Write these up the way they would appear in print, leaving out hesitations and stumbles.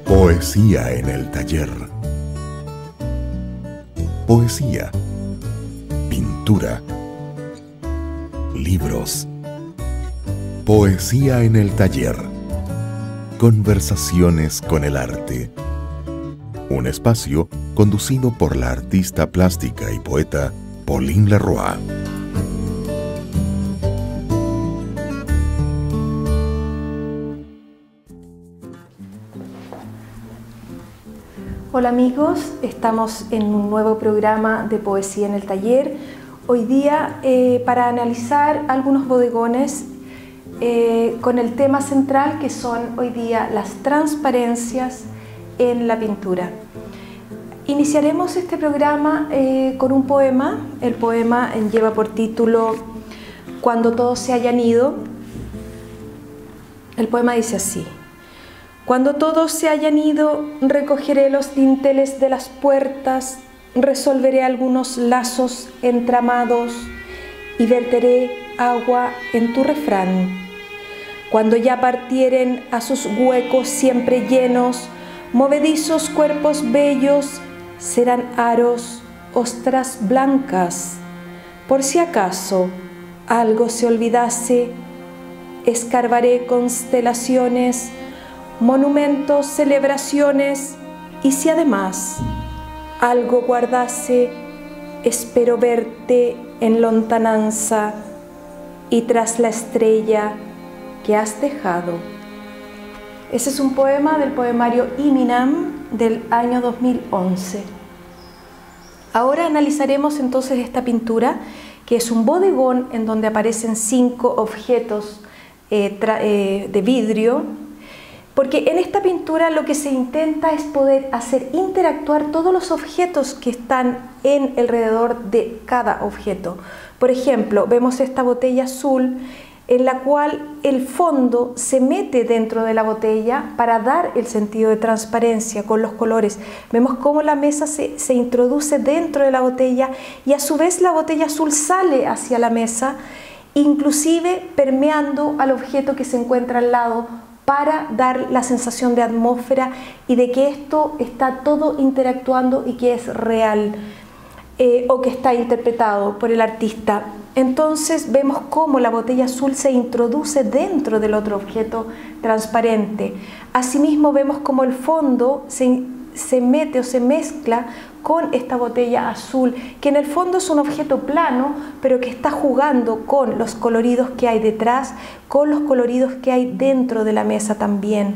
Poesía en el taller. Poesía, pintura, libros. Poesía en el taller. Conversaciones con el arte. Un espacio conducido por la artista plástica y poeta Pauline Leroy. Hola amigos, estamos en un nuevo programa de Poesía en el Taller. Hoy día para analizar algunos bodegones con el tema central que son hoy día las transparencias en la pintura. Iniciaremos este programa con un poema. El poema lleva por título Cuando todos se hayan ido. El poema dice así: Cuando todos se hayan ido, recogeré los dinteles de las puertas, resolveré algunos lazos entramados y verteré agua en tu refrán. Cuando ya partieren a sus huecos siempre llenos, movedizos cuerpos bellos, serán aros, ostras blancas. Por si acaso algo se olvidase, escarbaré constelaciones, monumentos, celebraciones, y si además algo guardase, espero verte en lontananza y tras la estrella que has dejado. Ese es un poema del poemario Iminam del año 2011. Ahora analizaremos entonces esta pintura, que es un bodegón en donde aparecen 5 objetos de vidrio, porque en esta pintura lo que se intenta es poder hacer interactuar todos los objetos que están en alrededor de cada objeto. Por ejemplo, vemos esta botella azul en la cual el fondo se mete dentro de la botella para dar el sentido de transparencia con los colores. Vemos cómo la mesa se introduce dentro de la botella y a su vez la botella azul sale hacia la mesa, inclusive permeando al objeto que se encuentra al lado, para dar la sensación de atmósfera y de que esto está todo interactuando y que es real o que está interpretado por el artista. Entonces vemos cómo la botella azul se introduce dentro del otro objeto transparente. Asimismo vemos cómo el fondo se mete o se mezcla con esta botella azul, que en el fondo es un objeto plano, pero que está jugando con los coloridos que hay detrás, con los coloridos que hay dentro de la mesa también.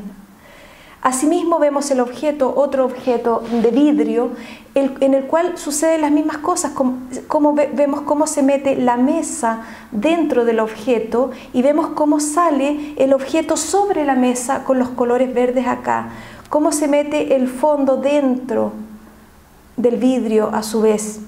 Asimismo vemos el objeto, otro objeto de vidrio, en el cual suceden las mismas cosas, vemos cómo se mete la mesa dentro del objeto y vemos cómo sale el objeto sobre la mesa con los colores verdes acá, cómo se mete el fondo dentro del vidrio a su vez.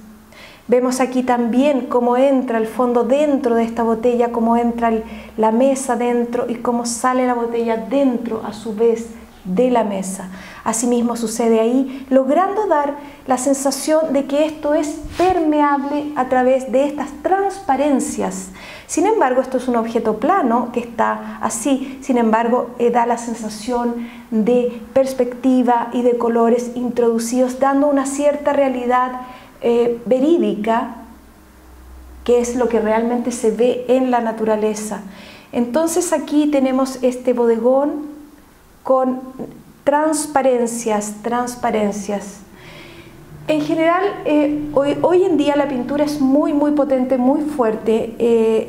Vemos aquí también cómo entra el fondo dentro de esta botella, cómo entra la mesa dentro y cómo sale la botella dentro a su vez de la mesa. Asimismo sucede ahí, logrando dar la sensación de que esto es permeable a través de estas transparencias. Sin embargo, esto es un objeto plano que está así, sin embargo, da la sensación de perspectiva y de colores introducidos, dando una cierta realidad verídica, que es lo que realmente se ve en la naturaleza. Entonces aquí tenemos este bodegón con transparencias. En general, hoy en día la pintura es muy potente, muy fuerte,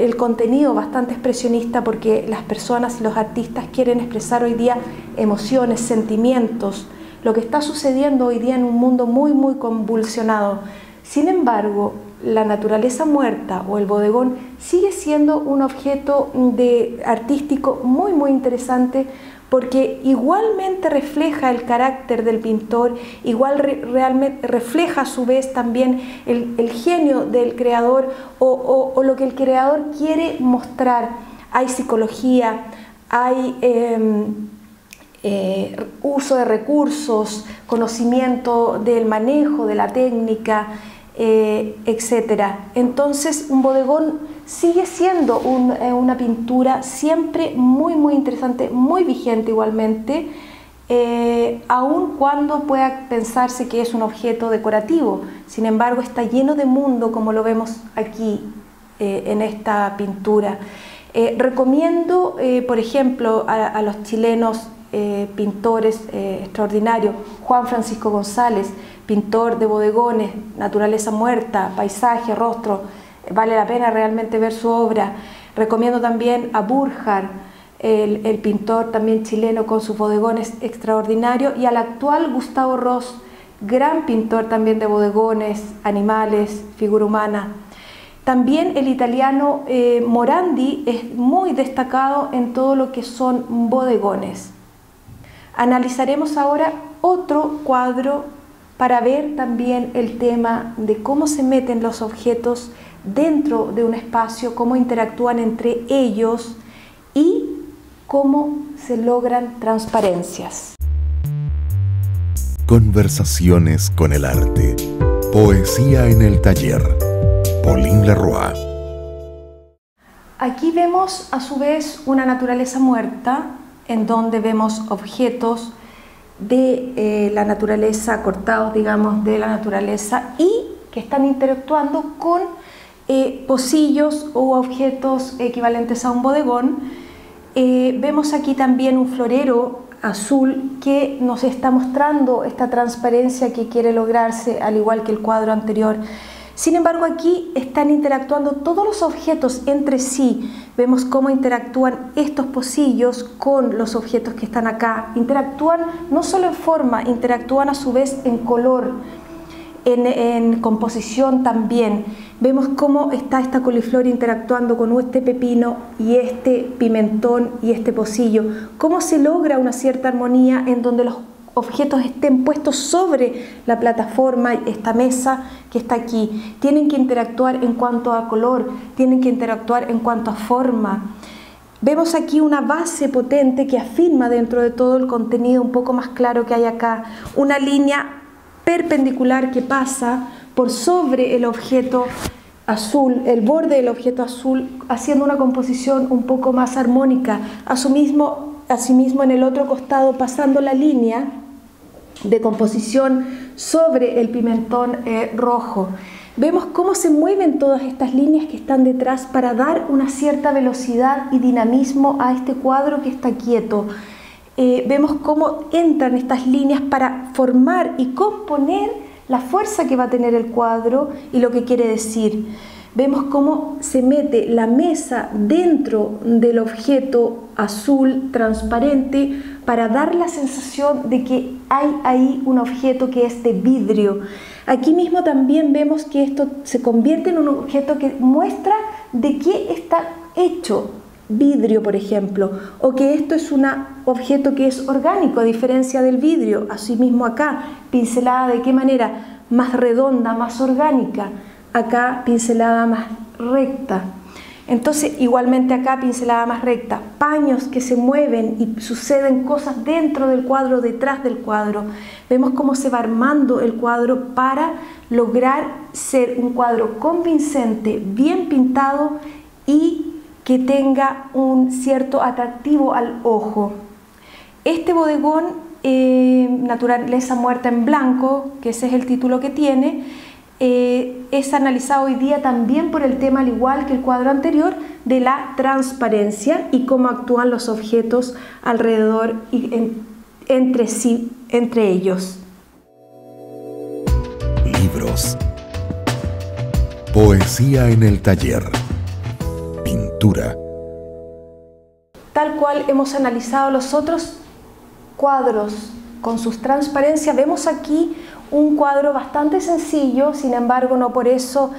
el contenido bastante expresionista, porque las personas y los artistas quieren expresar hoy día emociones, sentimientos, lo que está sucediendo hoy día en un mundo muy convulsionado. Sin embargo, la naturaleza muerta o el bodegón sigue siendo un objeto artístico muy interesante, porque igualmente refleja el carácter del pintor, igual realmente refleja a su vez también el genio del creador o lo que el creador quiere mostrar. Hay psicología, hay uso de recursos, conocimiento del manejo, de la técnica, etc. Entonces un bodegón sigue siendo una pintura siempre muy interesante, muy vigente igualmente, aun cuando pueda pensarse que es un objeto decorativo. Sin embargo, está lleno de mundo, como lo vemos aquí en esta pintura. Recomiendo, por ejemplo, a los chilenos pintores extraordinarios, Juan Francisco González, pintor de bodegones, naturaleza muerta, paisaje, rostro. Vale la pena realmente ver su obra. Recomiendo también a Burjar, el pintor también chileno con sus bodegones extraordinarios, y al actual Gustavo Ross, gran pintor también de bodegones, animales, figura humana. También el italiano Morandi es muy destacado en todo lo que son bodegones. Analizaremos ahora otro cuadro para ver también el tema de cómo se meten los objetos dentro de un espacio, cómo interactúan entre ellos y cómo se logran transparencias. Conversaciones con el arte. Poesía en el taller. Pauline Leroy. Aquí vemos a su vez una naturaleza muerta, en donde vemos objetos de la naturaleza, cortados, digamos, de la naturaleza, y que están interactuando con pocillos u objetos equivalentes a un bodegón. Vemos aquí también un florero azul que nos está mostrando esta transparencia que quiere lograrse, al igual que el cuadro anterior. Sin embargo, aquí están interactuando todos los objetos entre sí. Vemos cómo interactúan estos pocillos con los objetos que están acá. Interactúan no solo en forma, interactúan a su vez en color, en composición también. Vemos cómo está esta coliflor interactuando con este pepino y este pimentón y este pocillo. Cómo se logra una cierta armonía en donde los objetos estén puestos sobre la plataforma, esta mesa que está aquí. Tienen que interactuar en cuanto a color, tienen que interactuar en cuanto a forma. Vemos aquí una base potente que afirma dentro de todo el contenido un poco más claro que hay acá. Una línea perpendicular que pasa por sobre el objeto azul, el borde del objeto azul, haciendo una composición un poco más armónica. Asimismo, en el otro costado, pasando la línea de composición sobre el pimentón rojo. Vemos cómo se mueven todas estas líneas que están detrás para dar una cierta velocidad y dinamismo a este cuadro que está quieto. Vemos cómo entran estas líneas para formar y componer la fuerza que va a tener el cuadro y lo que quiere decir. Vemos cómo se mete la mesa dentro del objeto azul transparente para dar la sensación de que hay ahí un objeto que es de vidrio. Aquí mismo también vemos que esto se convierte en un objeto que muestra de qué está hecho vidrio, por ejemplo, o que esto es un objeto que es orgánico a diferencia del vidrio. Asimismo acá, pincelada de qué manera, más redonda, más orgánica. Acá pincelada más recta. Entonces igualmente acá pincelada más recta, paños que se mueven y suceden cosas dentro del cuadro, detrás del cuadro. Vemos cómo se va armando el cuadro para lograr ser un cuadro convincente, bien pintado y que tenga un cierto atractivo al ojo. Este bodegón, Naturaleza Muerta en Blanco, que ese es el título que tiene, es analizado hoy día también por el tema, al igual que el cuadro anterior, de la transparencia y cómo actúan los objetos alrededor y entre sí, entre ellos. Libros. Poesía en el taller. Pintura. Tal cual hemos analizado los otros cuadros con sus transparencias, vemos aquí un cuadro bastante sencillo, sin embargo no por eso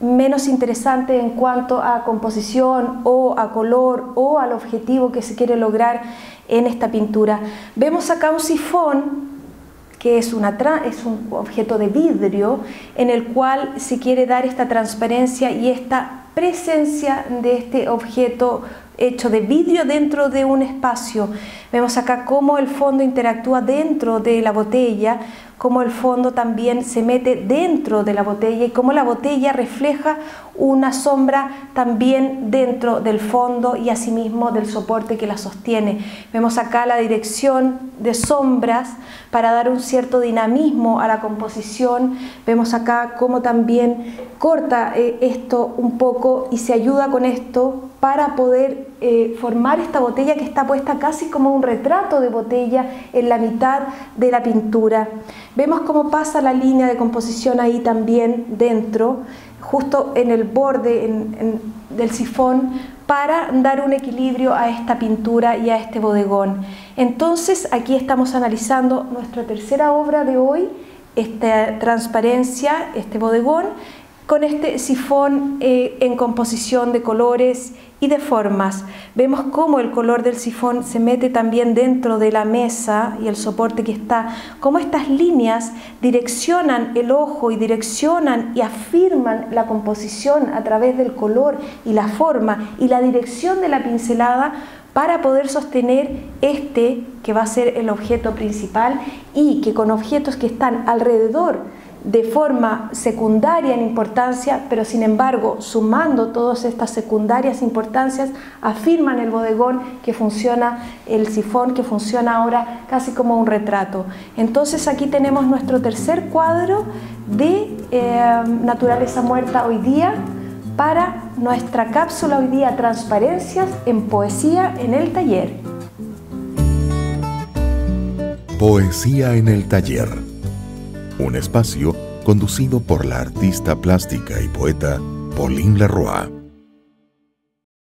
menos interesante en cuanto a composición o a color o al objetivo que se quiere lograr en esta pintura. Vemos acá un sifón que es un objeto de vidrio en el cual se quiere dar esta transparencia y esta presencia de este objeto hecho de vidrio dentro de un espacio. Vemos acá cómo el fondo interactúa dentro de la botella, cómo el fondo también se mete dentro de la botella y cómo la botella refleja una sombra también dentro del fondo y asimismo del soporte que la sostiene. Vemos acá la dirección de sombras para dar un cierto dinamismo a la composición. Vemos acá cómo también corta esto un poco y se ayuda con esto para poder formar esta botella que está puesta casi como un retrato de botella en la mitad de la pintura. Vemos cómo pasa la línea de composición ahí también dentro, justo en el borde del sifón, para dar un equilibrio a esta pintura y a este bodegón. Entonces aquí estamos analizando nuestra tercera obra de hoy, esta transparencia, este bodegón, con este sifón en composición de colores y de formas. Vemos cómo el color del sifón se mete también dentro de la mesa y el soporte que está, cómo estas líneas direccionan el ojo y direccionan y afirman la composición a través del color y la forma y la dirección de la pincelada para poder sostener este que va a ser el objeto principal y que con objetos que están alrededor de forma secundaria en importancia, pero sin embargo sumando todas estas secundarias importancias afirman el bodegón que funciona, el sifón que funciona ahora casi como un retrato. Entonces aquí tenemos nuestro tercer cuadro de naturaleza muerta hoy día para nuestra cápsula hoy día, transparencias en poesía en el taller. Poesía en el taller. Un espacio conducido por la artista plástica y poeta Pauline Leroy.